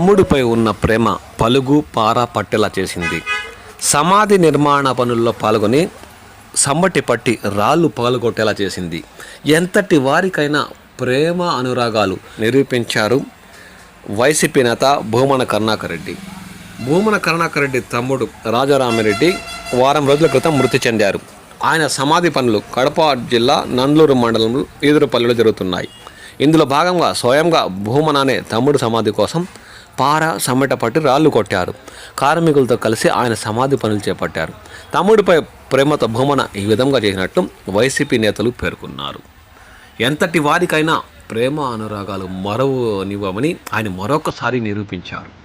తమ్ముడిపై ఉన్న ప్రేమ పలుగు పార పట్టేలా చేసింది. సమాధి నిర్మాణ పనుల్లో పాల్గొని సమ్మటి పట్టి రాళ్ళు పగలగొట్టేలా చేసింది. ఎంతటి వారికైనా ప్రేమ అనురాగాలు నిరూపించారు వైసీపీ నేత భూమన కరుణాకర్ రెడ్డి. భూమన కరుణాకర్ రెడ్డి తమ్ముడు రాజారామిరెడ్డి వారం రోజుల క్రితం మృతి చెందారు. ఆయన సమాధి పనులు కడప జిల్లా నందలూరు మండలంలో ఈదురుపల్లిలో జరుగుతున్నాయి. ఇందులో భాగంగా స్వయంగా భూమననే తమ్ముడు సమాధి కోసం పార సమ్మెట పట్టి రాళ్ళు కొట్టారు. కార్మికులతో కలిసి ఆయన సమాధి పనులు చేపట్టారు. తమ్ముడిపై ప్రేమతో భూమన ఈ విధంగా చేసినట్టు వైసీపీ నేతలు పేర్కొన్నారు. ఎంతటి వారికైనా ప్రేమ అనురాగాలు మరవనివ్వమని ఆయన మరొకసారి నిరూపించారు.